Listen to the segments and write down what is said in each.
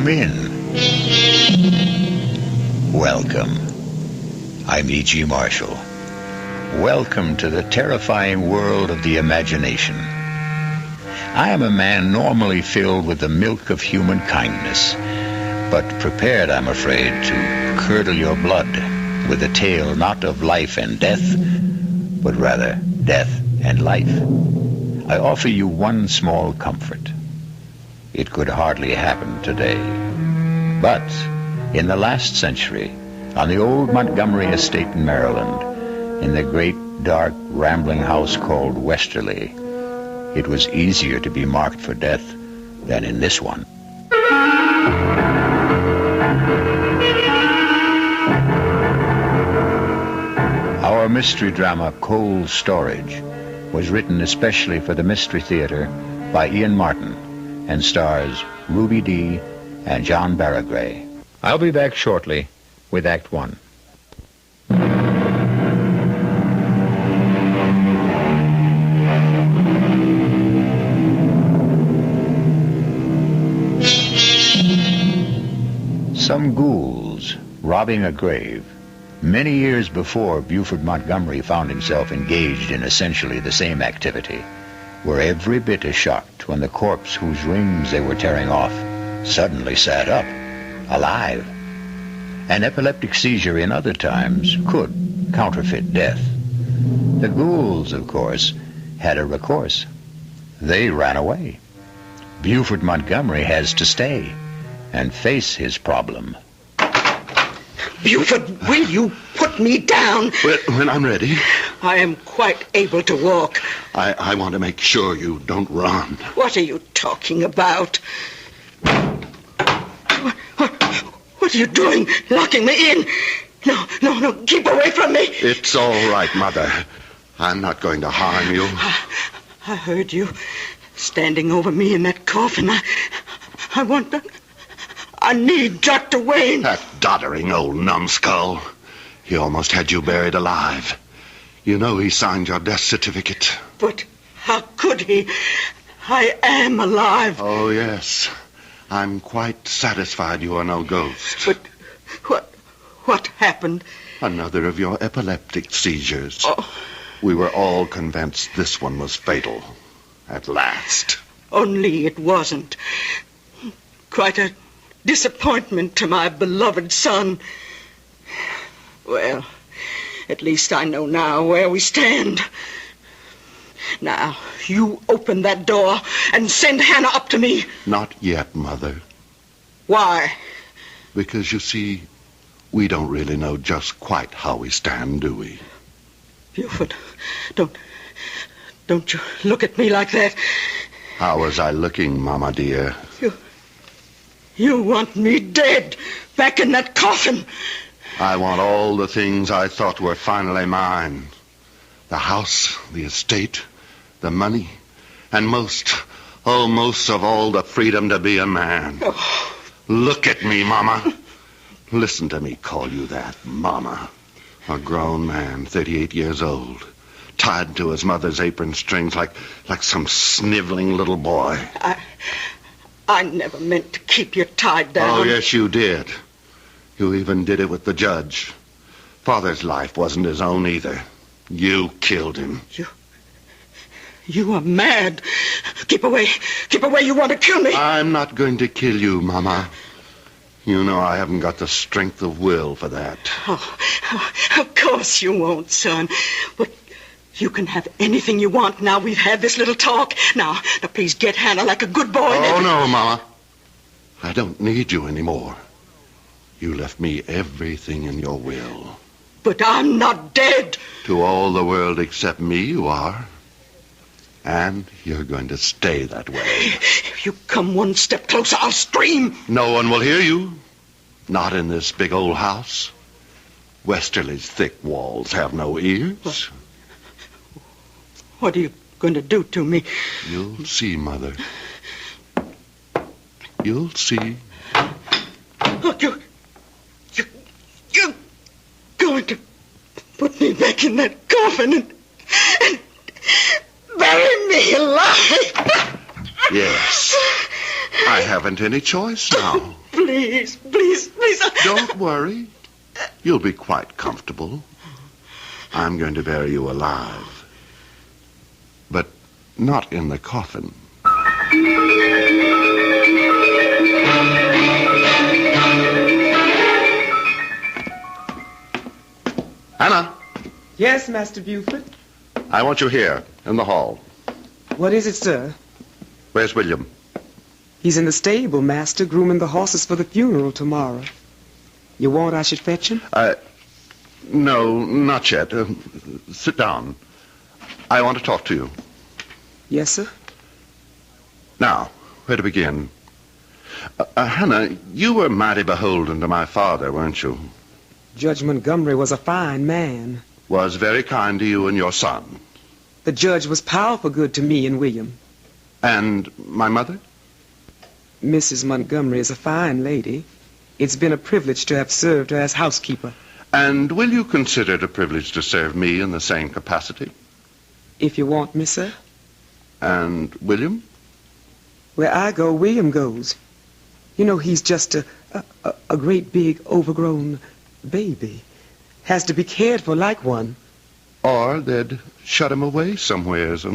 Come in. Welcome. I'm E.G. Marshall. Welcome to the terrifying world of the imagination. I am a man normally filled with the milk of human kindness, but prepared, I'm afraid, to curdle your blood with a tale not of life and death, but rather death and life. I offer you one small comfort. It could hardly happen today. But in the last century, on the old Montgomery estate in Maryland, in the great, dark, rambling house called Westerly, it was easier to be marked for death than in this one. Our mystery drama, Cold Storage, was written especially for the Mystery Theater by Ian Martin and stars Ruby Dee and John Barragray. I'll be back shortly with Act One. Some ghouls robbing a grave. Many years before Buford Montgomery found himself engaged in essentially the same activity, were every bit as shocked when the corpse whose rings they were tearing off suddenly sat up, alive. An epileptic seizure in other times could counterfeit death. The ghouls, of course, had a recourse. They ran away. Buford Montgomery has to stay and face his problem. Buford, will you put me down? When I'm ready. I am quite able to walk. I want to make sure you don't run. What are you talking about? What are you doing? Locking me in? No, keep away from me. It's all right, Mother. I'm not going to harm you. I heard you standing over me in that coffin. I need Dr. Wayne. That doddering old numbskull. He almost had you buried alive. You know he signed your death certificate. But how could he? I am alive. Oh, yes. I'm quite satisfied you are no ghost. But what happened? Another of your epileptic seizures. Oh. We were all convinced this one was fatal. At last. Only it wasn't. Quite a disappointment to my beloved son. Well, at least I know now where we stand. Now, you open that door and send Hannah up to me. Not yet, Mother. Why? Because, you see, we don't really know just quite how we stand, do we? Buford, don't you look at me like that. How was I looking, Mama dear? You want me dead, back in that coffin. I want all the things I thought were finally mine. The house, the estate, the money, and most of all, the freedom to be a man. Oh. Look at me, Mama. Listen to me call you that, Mama. A grown man, 38 years old, tied to his mother's apron strings like some sniveling little boy. I never meant to keep you tied down. Oh, yes, you did. You even did it with the judge. Father's life wasn't his own either. You killed him. You are mad. Keep away. Keep away. You want to kill me. I'm not going to kill you, Mama. You know I haven't got the strength of will for that. Oh, of course you won't, son. But you can have anything you want now we've had this little talk. Now, please get Hannah like a good boy. Oh, no, Mama. I don't need you anymore. You left me everything in your will. But I'm not dead. To all the world except me, you are. And you're going to stay that way. If you come one step closer, I'll scream. No one will hear you. Not in this big old house. Westerly's thick walls have no ears. What are you going to do to me? You'll see, Mother. You'll see. Look, you're going to put me back in that coffin and bury me alive. Yes. I haven't any choice now. Please. Don't worry. You'll be quite comfortable. I'm going to bury you alive. But not in the coffin. Hannah. Yes, Master Buford. I want you here, in the hall. What is it, sir? Where's William? He's in the stable, Master, grooming the horses for the funeral tomorrow. You want I should fetch him? No, not yet. Sit down. I want to talk to you. Yes, sir. Now, where to begin? Hannah, you were mighty beholden to my father, weren't you? Judge Montgomery was a fine man. Was very kind to you and your son. The judge was powerful good to me and William. And my mother? Mrs. Montgomery is a fine lady. It's been a privilege to have served her as housekeeper. And will you consider it a privilege to serve me in the same capacity? If you want me, sir. And William? Where I go, William goes. You know, he's just a great big overgrown baby. Has to be cared for like one. Or they'd shut him away somewheres,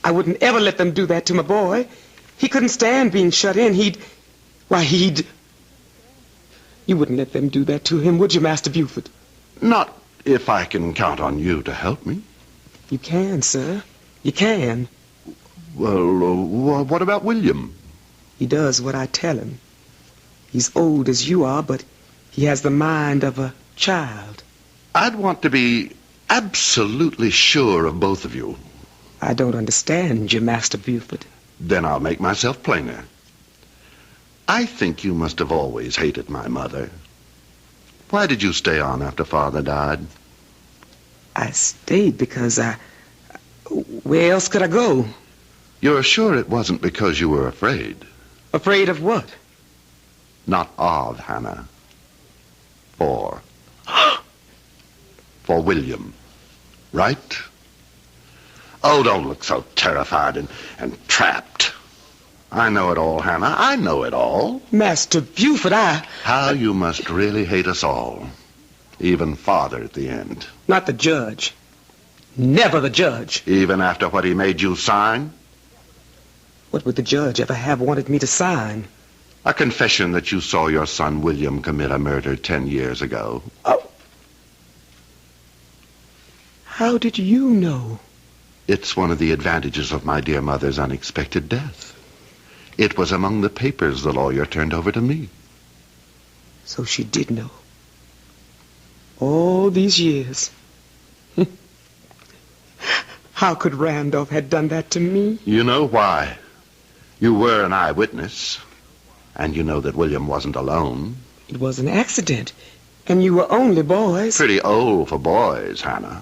I wouldn't ever let them do that to my boy. He couldn't stand being shut in. You wouldn't let them do that to him, would you, Master Buford? Not if I can count on you to help me. You can, sir. You can. Well, what about William? He does what I tell him. He's old as you are, but he has the mind of a child. I'd want to be absolutely sure of both of you. I don't understand you, Master Buford. Then I'll make myself plainer. I think you must have always hated my mother. Why did you stay on after Father died? I stayed because where else could I go? You're sure it wasn't because you were afraid? Afraid of what? Not of, Hannah. For William. Right? Oh, don't look so terrified and trapped. I know it all, Hannah. I know it all. Master Buford, How you must really hate us all. Even Father at the end. Not the judge. Never the judge. Even after what he made you sign? What would the judge ever have wanted me to sign? A confession that you saw your son William commit a murder 10 years ago. Oh. How did you know? It's one of the advantages of my dear mother's unexpected death. It was among the papers the lawyer turned over to me. So she did know. All these years. How could Randolph have done that to me? You know why. You were an eyewitness. And you know that William wasn't alone. It was an accident. And you were only boys. Pretty old for boys, Hannah.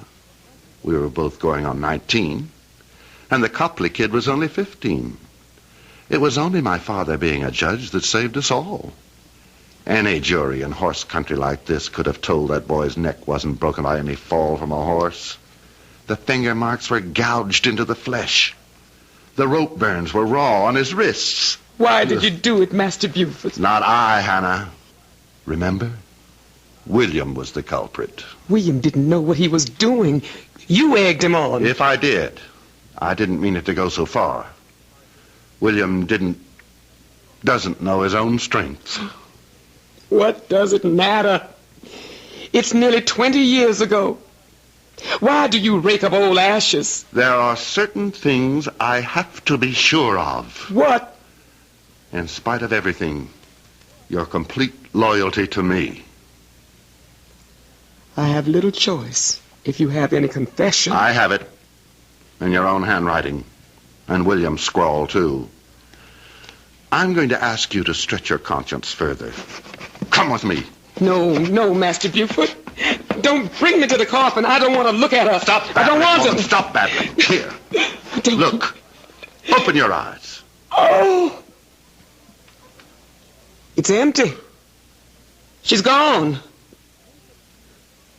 We were both going on 19. And the Copley kid was only 15. It was only my father being a judge that saved us all. Any jury in horse country like this could have told that boy's neck wasn't broken by any fall from a horse. The finger marks were gouged into the flesh. The rope burns were raw on his wrists. Why did you do it, Master Buford? Not I, Hannah. Remember? William was the culprit. William didn't know what he was doing. You egged him on. If I did, I didn't mean it to go so far. William doesn't know his own strength. What does it matter? It's nearly 20 years ago. Why do you rake up old ashes? There are certain things I have to be sure of. What? In spite of everything, your complete loyalty to me. I have little choice. If you have any confession... I have it. In your own handwriting. And William's scrawl, too. I'm going to ask you to stretch your conscience further. Come with me. No, Master Buford. Don't bring me to the coffin. I don't want to look at her. Stop babbling. I don't want to. Stop babbling. Here. Look. Open your eyes. Oh. It's empty. She's gone.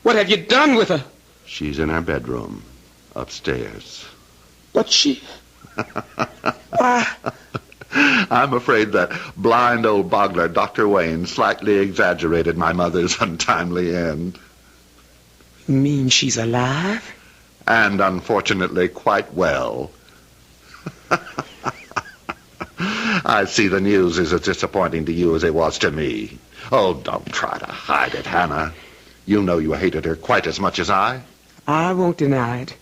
What have you done with her? She's in her bedroom. Upstairs. But she... I'm afraid that blind old boggler, Dr. Wayne, slightly exaggerated my mother's untimely end. You mean she's alive? And unfortunately quite well. I see the news is as disappointing to you as it was to me. Oh, don't try to hide it, Hannah. You know you hated her quite as much as I. I won't deny it.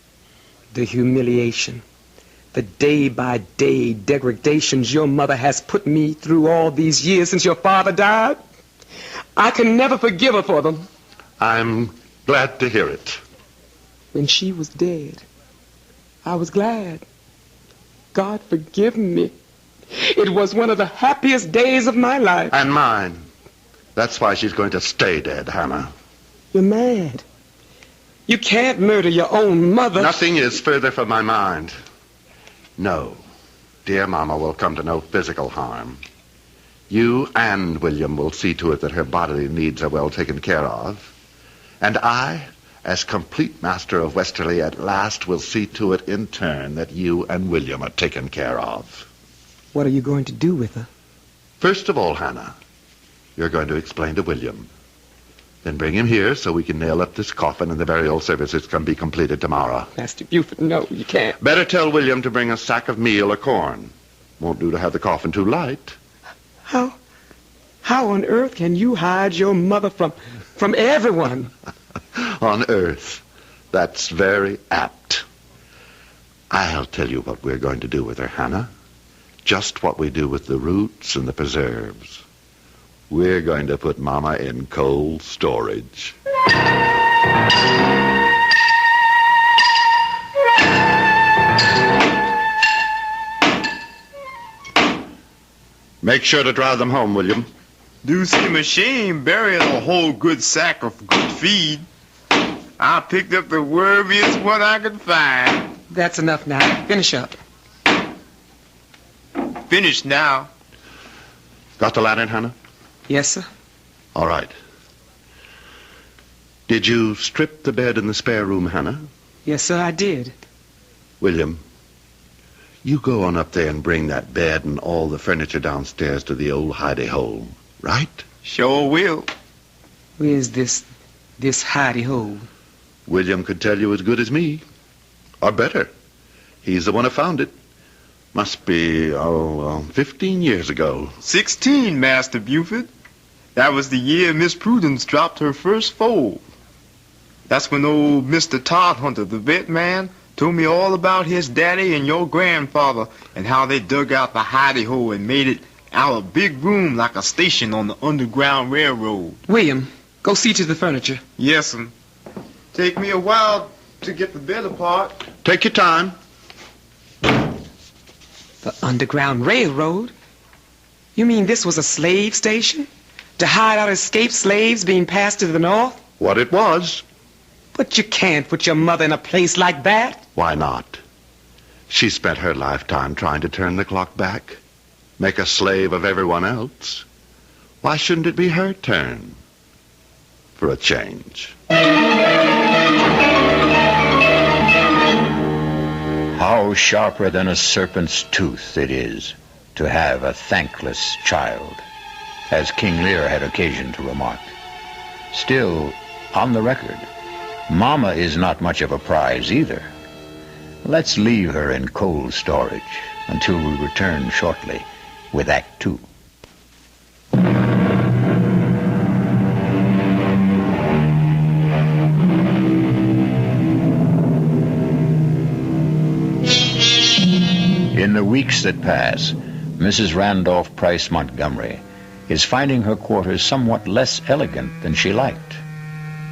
The humiliation, the day-by-day degradations your mother has put me through all these years since your father died, I can never forgive her for them. I'm glad to hear it. When she was dead, I was glad. God forgive me. It was one of the happiest days of my life. And mine. That's why she's going to stay dead, Hannah. You're mad. You can't murder your own mother. Nothing is further from my mind. No, dear Mama will come to no physical harm. You and William will see to it that her bodily needs are well taken care of. And I, as complete master of Westerly at last, will see to it in turn that you and William are taken care of. What are you going to do with her? First of all, Hannah, you're going to explain to William. Then bring him here so we can nail up this coffin and the burial services can be completed tomorrow. Master Buford, no, you can't. Better tell William to bring a sack of meal or corn. Won't do to have the coffin too light. How on earth can you hide your mother from everyone? On earth. That's very apt. I'll tell you what we're going to do with her, Hannah. Just what we do with the roots and the preserves. We're going to put Mama in cold storage. Make sure to drive them home, William. Do seem a shame burying a whole good sack of good feed. I picked up the worthiest one I could find. That's enough now. Finish up. Finished now. Got the lantern, Hannah? Yes, sir. All right. Did you strip the bed in the spare room, Hannah? Yes, sir, I did. William, you go on up there and bring that bed and all the furniture downstairs to the old hidey hole, right? Sure will. Where's this hidey hole? William could tell you as good as me. Or better. He's the one who found it. Must be, 15 years ago. 16, Master Buford. That was the year Miss Prudence dropped her first foal. That's when old Mr. Todd Hunter, the vet man, told me all about his daddy and your grandfather and how they dug out the hidey hole and made it out a big room like a station on the Underground Railroad. William, go see to the furniture. Yes'm. Take me a while to get the bed apart. Take your time. The Underground Railroad? You mean this was a slave station? To hide out escaped slaves being passed to the north? What it was. But you can't put your mother in a place like that. Why not? She spent her lifetime trying to turn the clock back, make a slave of everyone else. Why shouldn't it be her turn? For a change. How sharper than a serpent's tooth it is to have a thankless child, as King Lear had occasion to remark. Still, on the record, Mama is not much of a prize either. Let's leave her in cold storage until we return shortly with Act Two. In the weeks that pass, Mrs. Randolph Price Montgomery is finding her quarters somewhat less elegant than she liked,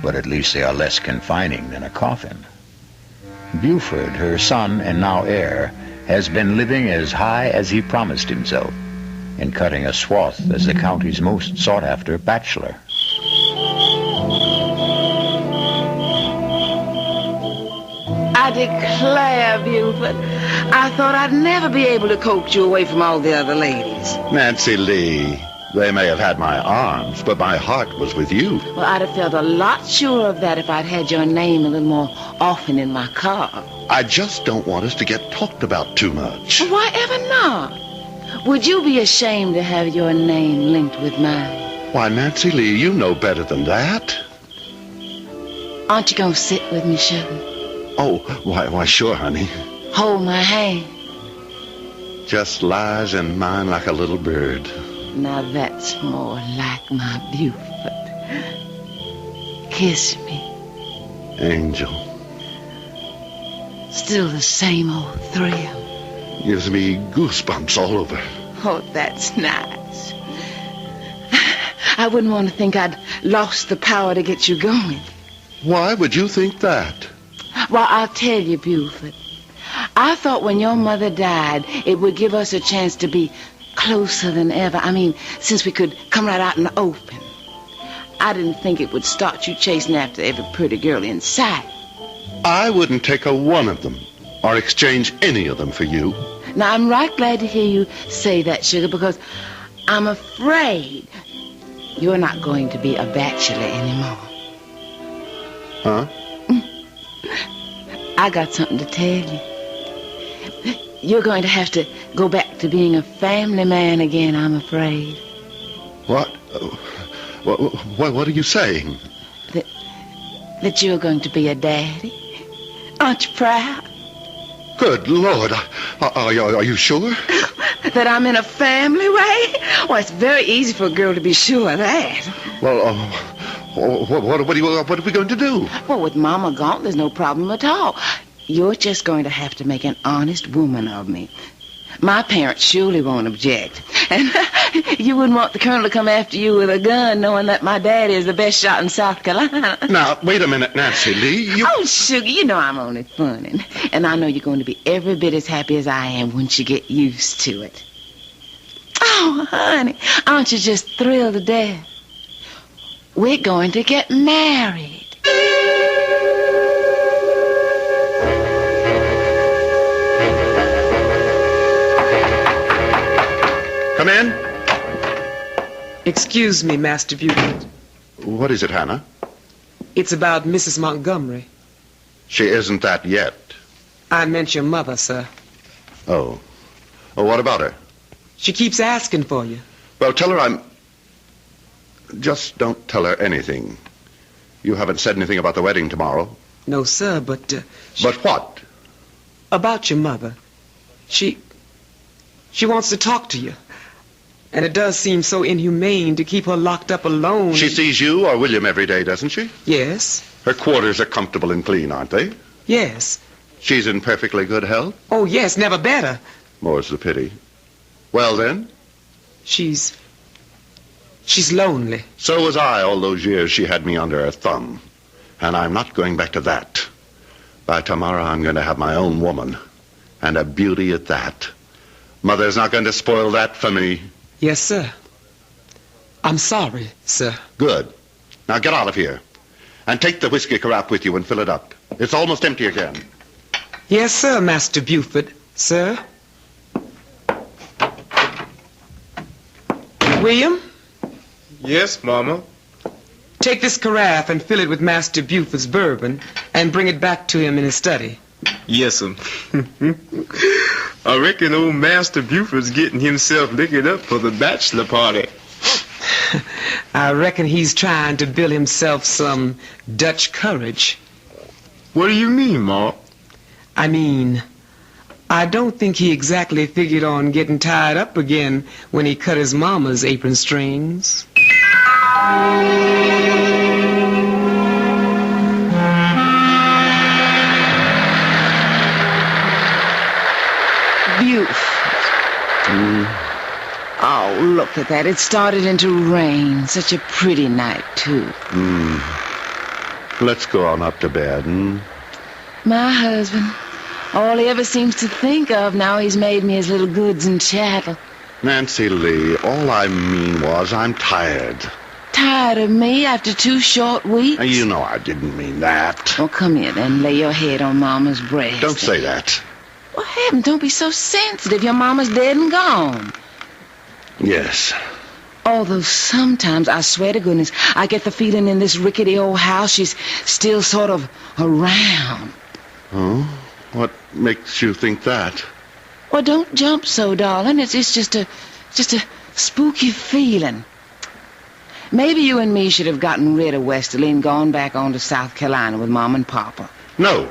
but at least they are less confining than a coffin. Buford, her son and now heir, has been living as high as he promised himself, and cutting a swath as the county's most sought-after bachelor. I declare, Buford, I thought I'd never be able to coax you away from all the other ladies. Nancy Lee, they may have had my arms, but my heart was with you. Well, I'd have felt a lot sure of that if I'd had your name a little more often in my car. I just don't want us to get talked about too much. Why ever not? Would you be ashamed to have your name linked with mine? Why, Nancy Lee, you know better than that. Aren't you gonna sit with me, sugar? Oh, why, sure, honey. Hold my hand. Just lies in mine like a little bird. Now that's more like my Buford. Kiss me. Angel. Still the same old thrill. Gives me goosebumps all over. Oh, that's nice. I wouldn't want to think I'd lost the power to get you going. Why would you think that? Well, I'll tell you, Buford. I thought when your mother died, it would give us a chance to be closer than ever. I mean, since we could come right out in the open. I didn't think it would start you chasing after every pretty girl in sight. I wouldn't take a one of them or exchange any of them for you. Now, I'm right glad to hear you say that, sugar, because I'm afraid you're not going to be a bachelor anymore. Huh? I got something to tell you. You're going to have to go back to being a family man again, I'm afraid. What? What are you saying? That you're going to be a daddy. Aren't you proud? Good Lord. Are you sure? That I'm in a family way? Well, it's very easy for a girl to be sure of that. Well, what are we going to do? Well, with Mama gone, there's no problem at all. You're just going to have to make an honest woman of me. My parents surely won't object. And you wouldn't want the colonel to come after you with a gun knowing that my daddy is the best shot in South Carolina. Now, wait a minute, Nancy Lee. Oh, sugar, you know I'm only funning. And I know you're going to be every bit as happy as I am once you get used to it. Oh, honey, aren't you just thrilled to death? We're going to get married. Come in. Excuse me, Master Buford. What is it, Hannah? It's about Mrs. Montgomery. She isn't that yet. I meant your mother, sir. Oh. Well, what about her? She keeps asking for you. Well, tell her Just don't tell her anything. You haven't said anything about the wedding tomorrow. No, sir, but... But what? About your mother. She wants to talk to you. And it does seem so inhumane to keep her locked up alone. She sees you or William every day, doesn't she? Yes. Her quarters are comfortable and clean, aren't they? Yes. She's in perfectly good health? Oh, yes, never better. More's the pity. Well, then? She's lonely. So was I all those years she had me under her thumb. And I'm not going back to that. By tomorrow, I'm going to have my own woman. And a beauty at that. Mother's not going to spoil that for me. Yes, sir. I'm sorry, sir. Good. Now get out of here. And take the whiskey carafe with you and fill it up. It's almost empty again. Yes, sir, Master Buford. Sir? William? Yes, Mama. Take this carafe and fill it with Master Buford's bourbon and bring it back to him in his study. Yes'm. I reckon old Master Buford's getting himself liquored up for the bachelor party. I reckon he's trying to build himself some Dutch courage. What do you mean, Ma? I mean, I don't think he exactly figured on getting tied up again when he cut his mama's apron strings. Buford. Oh, look at that. It started into rain. Such a pretty night, too. Let's go on up to bed, My husband. All he ever seems to think of now he's made me his little goods and chattel. Nancy Lee, all I mean was I'm tired. Tired of me after 2 short weeks? You know I didn't mean that. Well, come here then. Lay your head on Mama's breast. Don't say that. Well, heaven, don't be so sensitive. Your Mama's dead and gone. Yes. Although sometimes, I swear to goodness, I get the feeling in this rickety old house she's still sort of around. Oh? What makes you think that? Well, don't jump so, darling. It's just a spooky feeling. Maybe you and me should have gotten rid of Westerly and gone back on to South Carolina with Mom and Papa. No.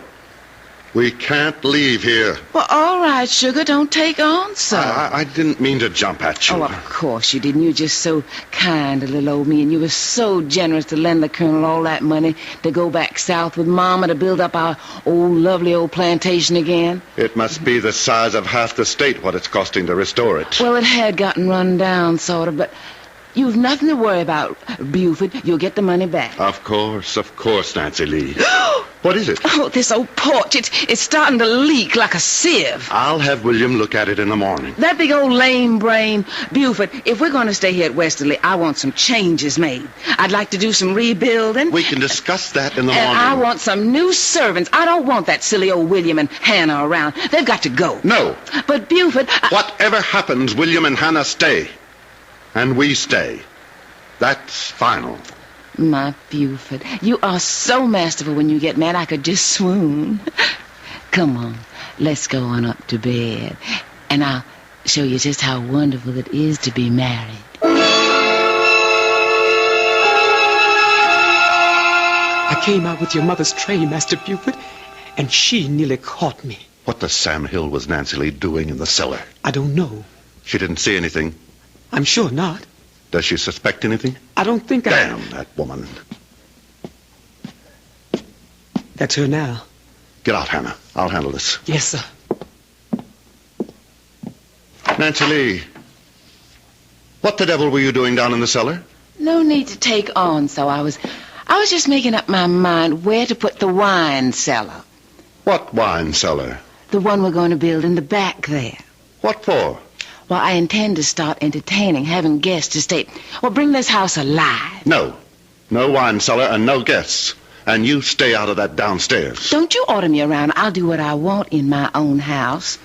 We can't leave here. Well, all right, sugar. Don't take on so. I didn't mean to jump at you. Oh, of course you didn't. You were just so kind to little old me, and you were so generous to lend the Colonel all that money to go back south with Mama to build up our old lovely old plantation again. It must be the size of half the state what it's costing to restore it. Well, it had gotten run down, sort of, but you've nothing to worry about, Buford. You'll get the money back. Of course, Nancy Lee. What is it? Oh, this old porch. It's starting to leak like a sieve. I'll have William look at it in the morning. That big old lame brain. Buford, if we're going to stay here at Westerly, I want some changes made. I'd like to do some rebuilding. We can discuss that in the morning. And I want some new servants. I don't want that silly old William and Hannah around. They've got to go. No. But Buford... Whatever happens, William and Hannah stay. And we stay. That's final. My Buford, you are so masterful when you get mad I could just swoon. Come on, let's go on up to bed, and I'll show you just how wonderful it is to be married. I came out with your mother's tray, Master Buford, and she nearly caught me. What the Sam Hill was Nancy Lee doing in the cellar? I don't know. She didn't see anything. I'm sure not. Does she suspect anything? I don't think Damn that woman. That's her now. Get out, Hannah. I'll handle this. Yes, sir. Nancy Lee, what the devil were you doing down in the cellar? No need to take on, so I was just making up my mind where to put the wine cellar. What wine cellar? The one we're going to build in the back there. What for? Well, I intend to start entertaining, having guests to stay. Well, bring this house alive. No. No wine cellar and no guests. And you stay out of that downstairs. Don't you order me around. I'll do what I want in my own house.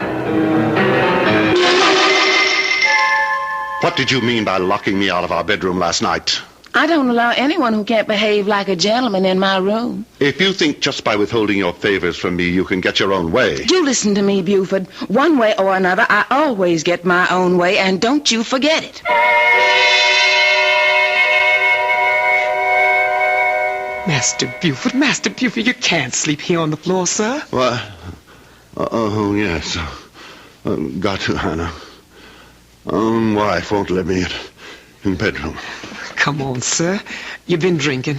What did you mean by locking me out of our bedroom last night? I don't allow anyone who can't behave like a gentleman in my room. If you think just by withholding your favors from me you can get your own way... You listen to me, Buford. One way or another, I always get my own way, and don't you forget it. Master Buford, you can't sleep here on the floor, sir. What? Oh, yes. Got to, Hannah. Own wife won't let me in bedroom. Come on, sir. You've been drinking.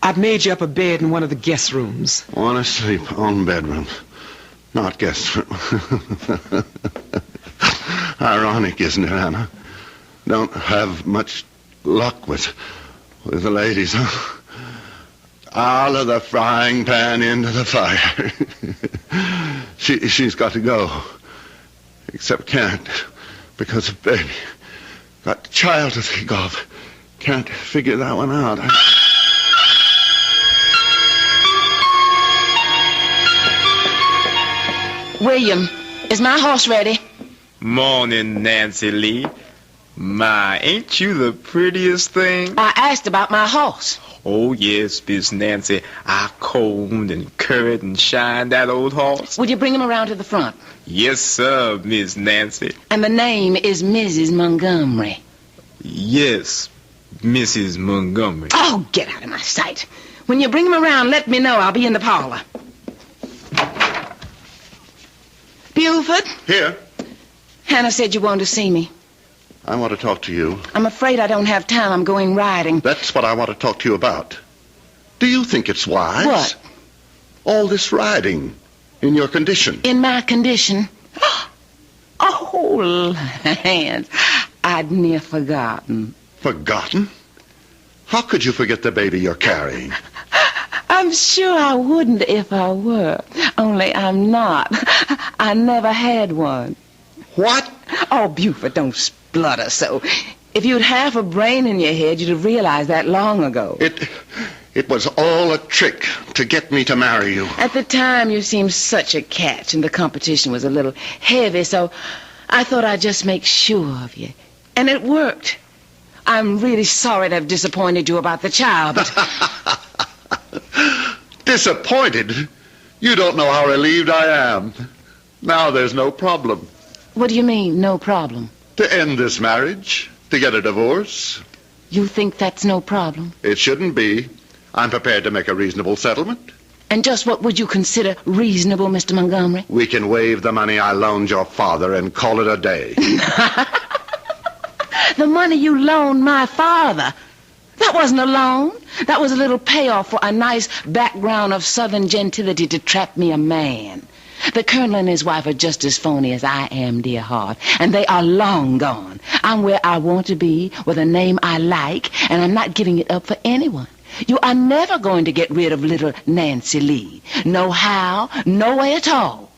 I've made you up a bed in one of the guest rooms. Want to sleep on bedroom, not guest room. Ironic, isn't it, Hannah? Don't have much luck with the ladies, huh? Out of the frying pan into the fire. She's got to go. Except can't, because of baby. Got the child to think of. Can't figure that one out. William, is my horse ready? Morning, Nancy Lee. My, ain't you the prettiest thing? I asked about my horse. Oh, yes, Miss Nancy. I combed and curried and shined that old horse. Would you bring him around to the front? Yes, sir, Miss Nancy. And the name is Mrs. Montgomery. Yes, Mrs. Montgomery. Oh, get out of my sight. When you bring him around, let me know. I'll be in the parlor. Buford? Here. Hannah said you wanted to see me. I want to talk to you. I'm afraid I don't have time. I'm going riding. That's what I want to talk to you about. Do you think it's wise? What? All this riding in your condition. In my condition? Oh, Lance, I'd near forgotten. Forgotten? How could you forget the baby you're carrying? I'm sure I wouldn't if I were. Only I'm not. I never had one. What? Oh, Buford, don't splutter so. If you'd half a brain in your head, you'd have realized that long ago. It was all a trick to get me to marry you. At the time, you seemed such a catch, and the competition was a little heavy, so I thought I'd just make sure of you. And it worked. I'm really sorry to have disappointed you about the child, but... Disappointed? You don't know how relieved I am. Now there's no problem. What do you mean, no problem? To end this marriage, to get a divorce. You think that's no problem? It shouldn't be. I'm prepared to make a reasonable settlement. And just what would you consider reasonable, Mr. Montgomery? We can waive the money I loaned your father and call it a day. The money you loaned my father. That wasn't a loan. That was a little payoff for a nice background of Southern gentility to trap me a man. The Colonel and his wife are just as phony as I am, dear heart, and they are long gone. I'm where I want to be, with a name I like, and I'm not giving it up for anyone. You are never going to get rid of little Nancy Lee. No how, no way at all.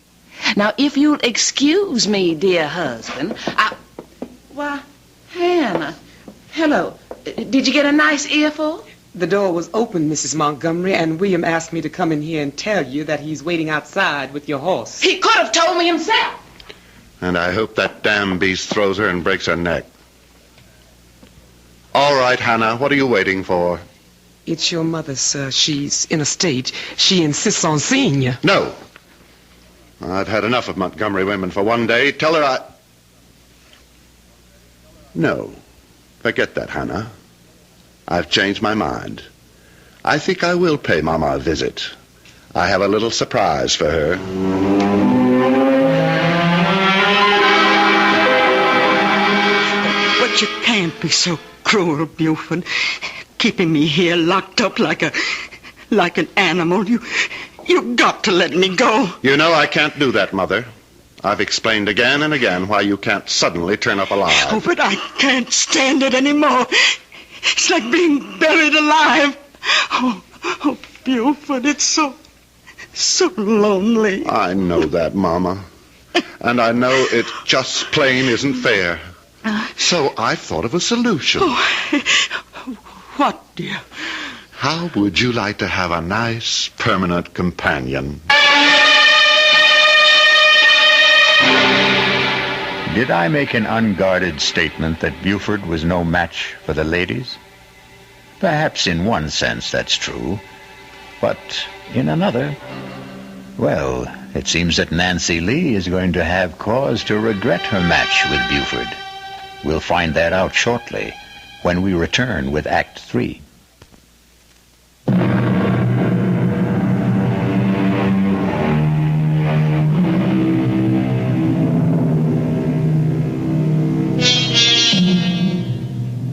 Now, if you'll excuse me, dear husband, Why, Hannah, hello. Did you get a nice earful? The door was open, Mrs. Montgomery, and William asked me to come in here and tell you that he's waiting outside with your horse. He could have told me himself. And I hope that damn beast throws her and breaks her neck. All right, Hannah, what are you waiting for? It's your mother, sir. She's in a state. She insists on seeing you. No. I've had enough of Montgomery women for one day. Tell her No. Forget that, Hannah. I've changed my mind. I think I will pay Mama a visit. I have a little surprise for her. But you can't be so cruel, Buford. Keeping me here locked up like an animal. You've got to let me go. You know I can't do that, Mother. I've explained again and again why you can't suddenly turn up alive. Oh, but I can't stand it anymore. It's like being buried alive. Oh, Buford, it's so lonely. I know that, Mama. And I know it just plain isn't fair. So I thought of a solution. What, dear? How would you like to have a nice, permanent companion? Did I make an unguarded statement that Buford was no match for the ladies? Perhaps in one sense that's true, but in another, well, it seems that Nancy Lee is going to have cause to regret her match with Buford. We'll find that out shortly when we return with Act 3.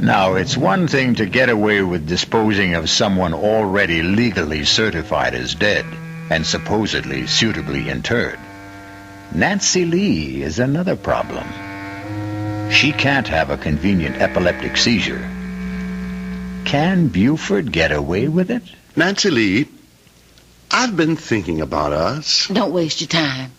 Now, it's one thing to get away with disposing of someone already legally certified as dead and supposedly suitably interred. Nancy Lee is another problem. She can't have a convenient epileptic seizure. Can Buford get away with it? Nancy Lee, I've been thinking about us. Don't waste your time.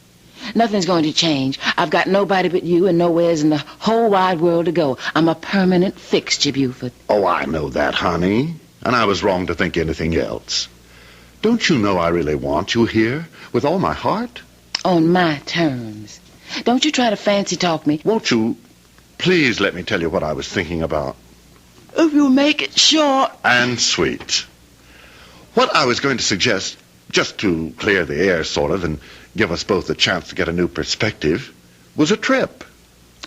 Nothing's going to change. I've got nobody but you and nowheres in the whole wide world to go. I'm a permanent fixture, Buford. Oh, I know that, honey. And I was wrong to think anything else. Don't you know I really want you here with all my heart? On my terms. Don't you try to fancy talk me. Won't you please let me tell you what I was thinking about? If you make it short. And sweet. What I was going to suggest, just to clear the air, sort of, and give us both a chance to get a new perspective, was a trip.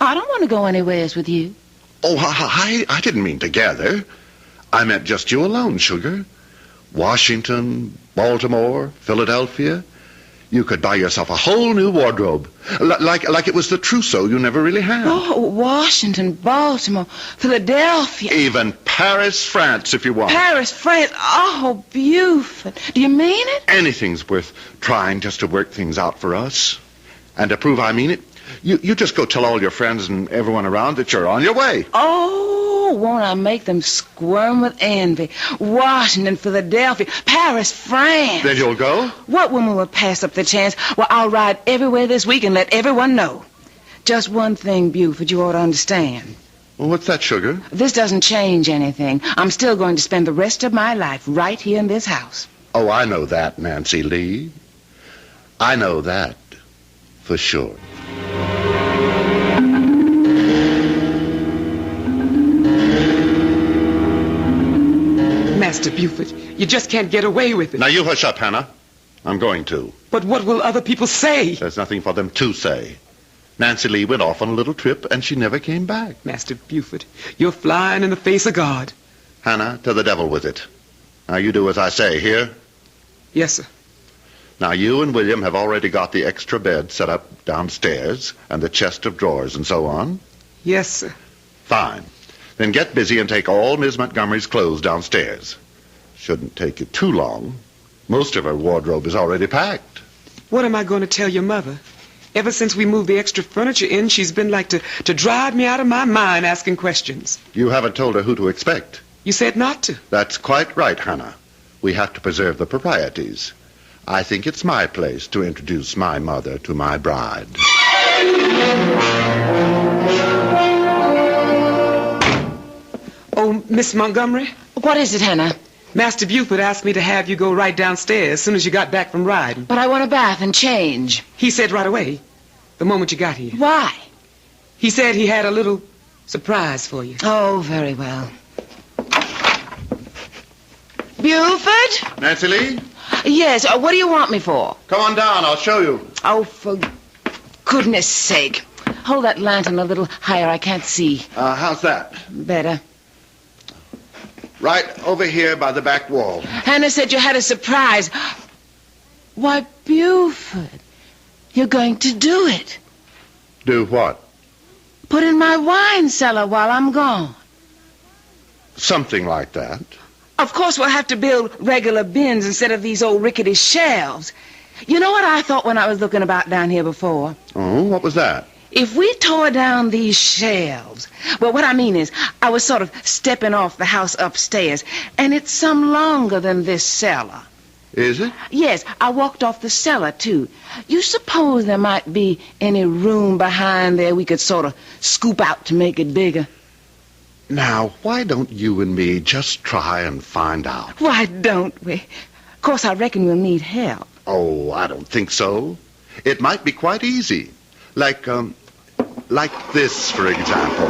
I don't want to go anywheres with you. Oh, I didn't mean together. I meant just you alone, sugar. Washington, Baltimore, Philadelphia. You could buy yourself a whole new wardrobe. Like it was the trousseau you never really had. Oh, Washington, Baltimore, Philadelphia. Even Paris, France, if you want. Paris, France. Oh, Buford. Do you mean it? Anything's worth trying just to work things out for us. And to prove I mean it, you just go tell all your friends and everyone around that you're on your way. Oh, won't I make them squirm with envy? Washington, Philadelphia, Paris, France. Then you'll go? What woman would pass up the chance? Well, I'll ride everywhere this week and let everyone know. Just one thing, Buford, you ought to understand. Well, what's that, sugar? This doesn't change anything. I'm still going to spend the rest of my life right here in this house. Oh, I know that, Nancy Lee. I know that for sure. Master Buford, you just can't get away with it. Now you hush up, Hannah. I'm going to. But what will other people say? There's nothing for them to say. Nancy Lee went off on a little trip, and she never came back. Master Buford, you're flying in the face of God. Hannah, to the devil with it. Now, you do as I say, hear? Yes, sir. Now, you and William have already got the extra bed set up downstairs, and the chest of drawers and so on. Yes, sir. Fine. Then get busy and take all Miss Montgomery's clothes downstairs. Shouldn't take you too long. Most of her wardrobe is already packed. What am I going to tell your mother? Ever since we moved the extra furniture in, she's been like to drive me out of my mind asking questions. You haven't told her who to expect. You said not to. That's quite right, Hannah. We have to preserve the proprieties. I think it's my place to introduce my mother to my bride. Oh, Miss Montgomery? What is it, Hannah? Master Buford asked me to have you go right downstairs as soon as you got back from riding. But I want a bath and change. He said right away, the moment you got here. Why? He said he had a little surprise for you. Oh, very well. Buford? Nancy Lee? Yes, what do you want me for? Come on down, I'll show you. Oh, for goodness sake. Hold that lantern a little higher, I can't see. How's that? Better. Right over here by the back wall. Hannah said you had a surprise. Why, Buford, you're going to do it. Do what? Put in my wine cellar while I'm gone. Something like that. Of course, we'll have to build regular bins instead of these old rickety shelves. You know what I thought when I was looking about down here before? Oh, what was that? If we tore down these shelves, well, what I mean is, I was sort of stepping off the house upstairs, and it's some longer than this cellar. Is it? Yes, I walked off the cellar, too. You suppose there might be any room behind there we could sort of scoop out to make it bigger? Now, why don't you and me just try and find out? Why don't we? Of course, I reckon we'll need help. Oh, I don't think so. It might be quite easy. Like this, for example.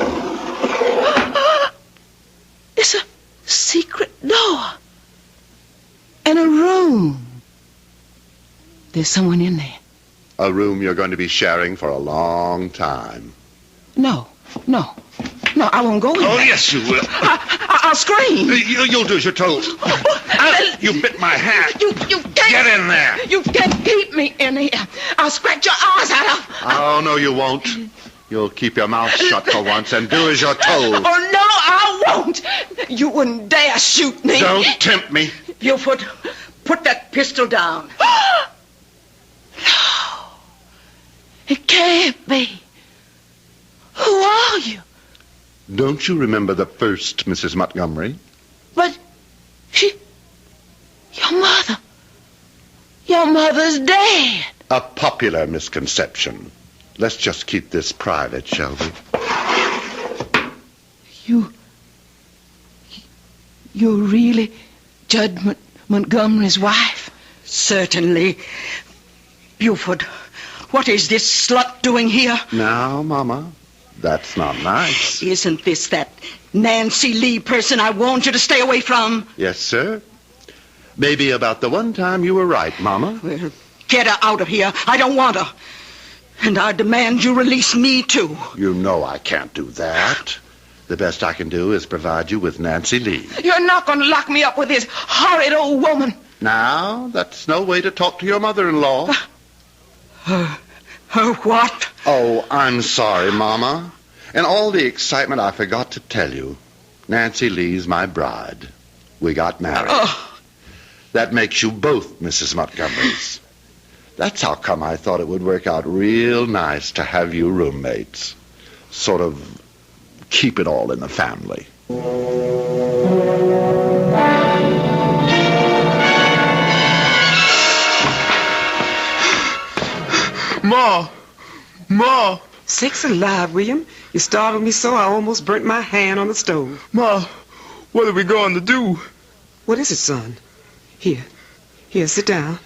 It's a secret door. And a room. There's someone in there. A room you're going to be sharing for a long time. No, I won't go in Oh, there. yes, you will. I'll scream. You'll do as you're told. You bit my hand. You can't. Get in there. You can't keep me in here. I'll scratch your eyes out. Oh, no, you won't. You'll keep your mouth shut for once and do as you're told. Oh, no, I won't. You wouldn't dare shoot me. Don't tempt me. Buford, put that pistol down. No. It can't be. Who are you? Don't you remember the first Mrs. Montgomery? But your mother's dead. A popular misconception. Let's just keep this private, shall we? You're really Judge Montgomery's wife? Certainly. Buford, what is this slut doing here? Now, Mama, that's not nice. Isn't this that Nancy Lee person I warned you to stay away from? Yes, sir. Maybe about the one time you were right, Mama. Well, get her out of here. I don't want her. And I demand you release me, too. You know I can't do that. The best I can do is provide you with Nancy Lee. You're not going to lock me up with this horrid old woman. Now, that's no way to talk to your mother-in-law. Her what? Oh, I'm sorry, Mama. In all the excitement, I forgot to tell you. Nancy Lee's my bride. We got married. That makes you both Mrs. Montgomery's. That's how come I thought it would work out real nice to have you roommates. Sort of keep it all in the family. Ma! Sakes alive, William. You startled me so I almost burnt my hand on the stove. Ma, what are we going to do? What is it, son? Here, sit down.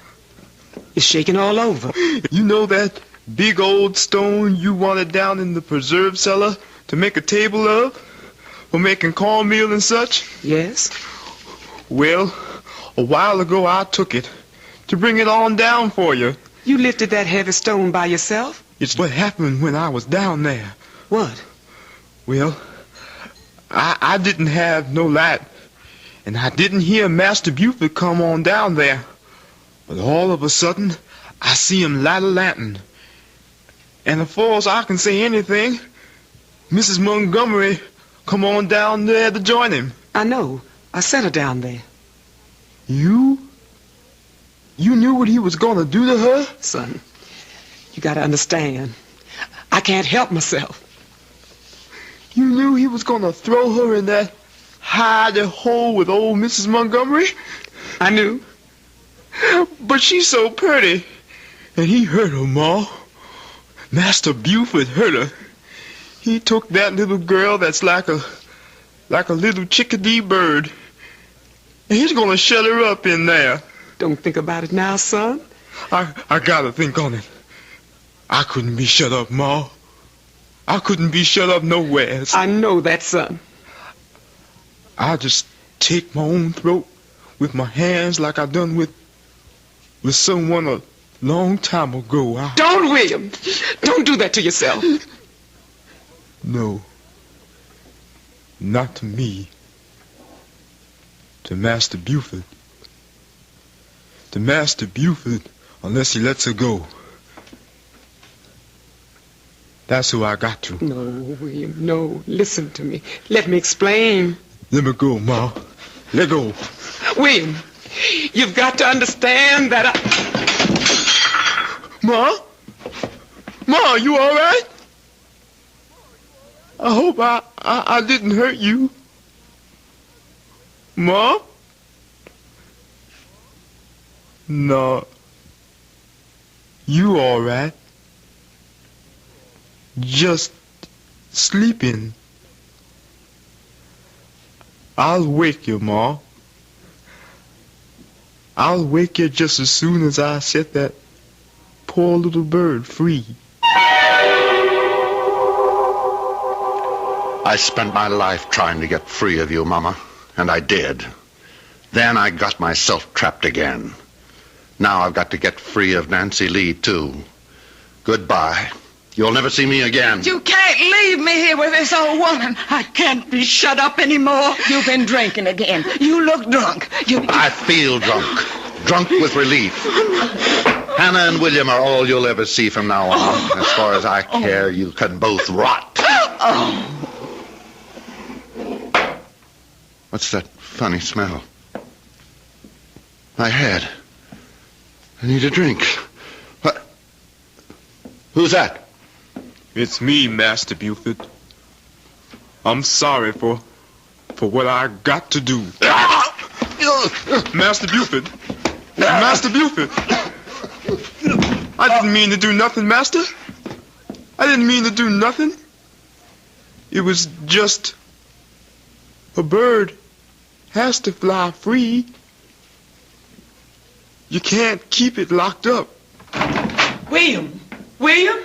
You're shaking all over. You know that big old stone you wanted down in the preserve cellar to make a table of? For making cornmeal and such? Yes? Well, a while ago I took it to bring it on down for you. You lifted that heavy stone by yourself? It's what happened when I was down there. What? Well, I didn't have no light, and I didn't hear Master Buford come on down there. But all of a sudden, I see him light a lantern. And as far as I can say anything, Mrs. Montgomery come on down there to join him. I know. I sent her down there. You? You knew what he was going to do to her? Son, you got to understand. I can't help myself. You knew he was going to throw her in that hidey hole with old Mrs. Montgomery? I knew. But she's so pretty. And he hurt her, Ma. Master Buford hurt her. He took that little girl that's like a little chickadee bird. And he's going to shut her up in there. Don't think about it now, son. I got to think on it. I couldn't be shut up, Ma. I couldn't be shut up nowhere. I know that, son. I just take my own throat with my hands like I done with someone a long time ago. Don't, William. Don't do that to yourself. No. Not to me. To Master Buford. To Master Buford, unless he lets her go. That's who I got to. No, William, no. Listen to me. Let me explain. Let me go, Ma. Let go. William, you've got to understand that Ma? Ma, you all right? I hope I didn't hurt you. Ma? No. You all right? Just sleeping. I'll wake you, Ma. I'll wake you just as soon as I set that poor little bird free. I spent my life trying to get free of you, Mama, and I did. Then I got myself trapped again. Now I've got to get free of Nancy Lee, too. Goodbye. You'll never see me again. You can't leave me here with this old woman. I can't be shut up anymore. You've been drinking again. You look drunk. I feel drunk. Drunk with relief. Hannah and William are all you'll ever see from now on. As far as I care, you can both rot. What's that funny smell? My head. I need a drink. What? Who's that? It's me, Master Buford. I'm sorry for what I got to do. Master Buford. Master Buford. I didn't mean to do nothing, Master. I didn't mean to do nothing. It was just a bird has to fly free. You can't keep it locked up. William? William?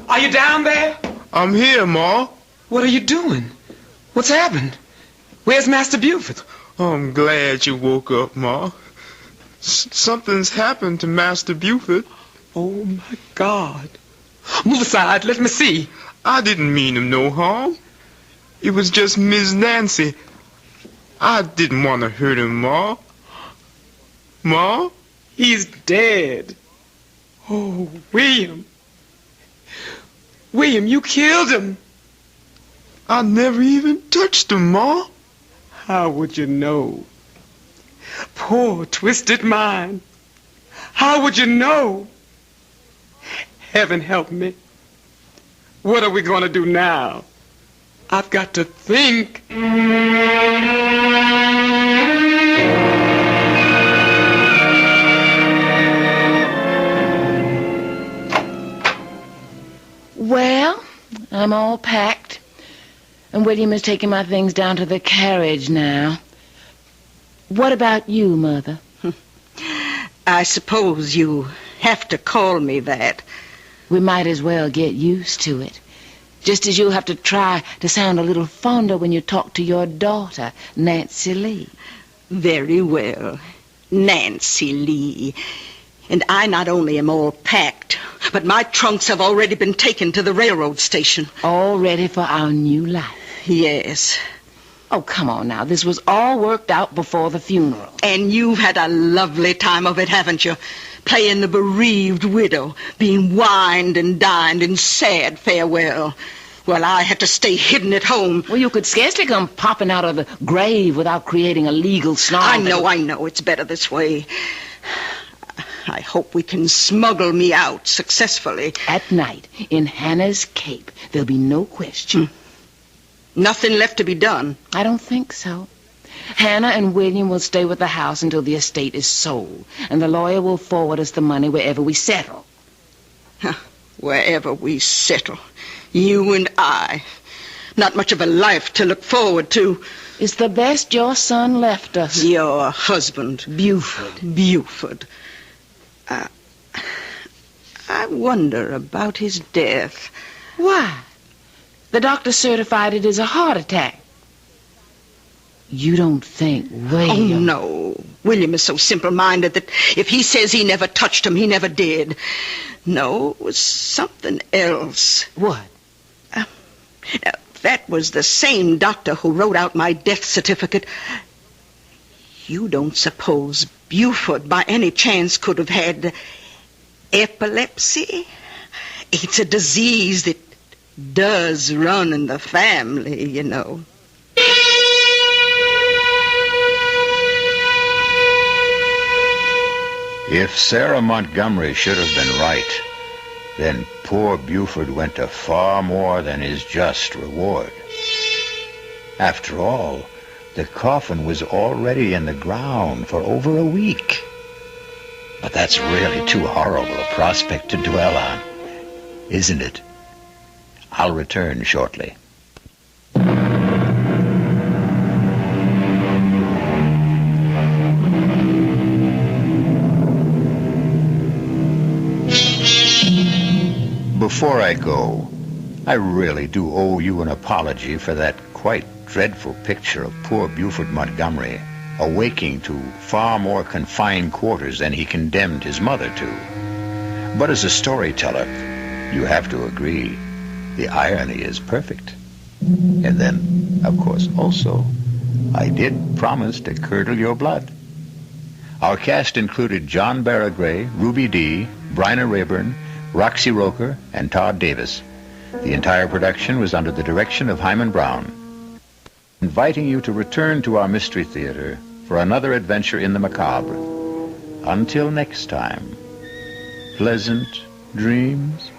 Are you down there? I'm here, Ma. What are you doing? What's happened? Where's Master Buford? I'm glad you woke up, Ma. Something's happened to Master Buford. Oh, my God. Move aside. Let me see. I didn't mean him no harm. It was just Miss Nancy. I didn't want to hurt him, Ma. Ma? He's dead. Oh, William. William, you killed him. I never even touched him, Ma. How would you know? Poor twisted mind. How would you know? Heaven help me. What are we going to do now? I've got to think. Well, I'm all packed. And William is taking my things down to the carriage now. What about you, Mother? I suppose you have to call me that. We might as well get used to it. Just as you'll have to try to sound a little fonder when you talk to your daughter, Nancy Lee. Very well. Nancy Lee. And I not only am all packed, but my trunks have already been taken to the railroad station. All ready for our new life. Yes. Oh, come on now. This was all worked out before the funeral. And you've had a lovely time of it, haven't you? Playing the bereaved widow, being wined and dined in sad farewell. Well, I had to stay hidden at home. Well, you could scarcely come popping out of the grave without creating a legal snarl. I know. It's better this way. I hope we can smuggle me out successfully. At night, in Hannah's cape, there'll be no question. Nothing left to be done. I don't think so. Hannah and William will stay with the house until the estate is sold, and the lawyer will forward us the money wherever we settle. Wherever we settle. You and I. Not much of a life to look forward to. It's the best your son left us. Your husband. Buford. I wonder about his death. Why? The doctor certified it as a heart attack. You don't think William... Oh, no. William is so simple-minded that if he says he never touched him, he never did. No, it was something else. What? That was the same doctor who wrote out my death certificate. You don't suppose Buford by any chance could have had epilepsy? It's a disease that does run in the family, you know. If Sarah Montgomery should have been right, then poor Buford went to far more than his just reward. After all, the coffin was already in the ground for over a week. But that's really too horrible a prospect to dwell on, isn't it? I'll return shortly. Before I go, I really do owe you an apology for that quite dreadful picture of poor Buford Montgomery awaking to far more confined quarters than he condemned his mother to. But as a storyteller, you have to agree, the irony is perfect. And then, of course, also, I did promise to curdle your blood. Our cast included John Barragray, Ruby Dee, Bryna Rayburn, Roxy Roker, and Todd Davis. The entire production was under the direction of Hyman Brown. Inviting you to return to our Mystery Theater for another adventure in the macabre. Until next time, pleasant dreams.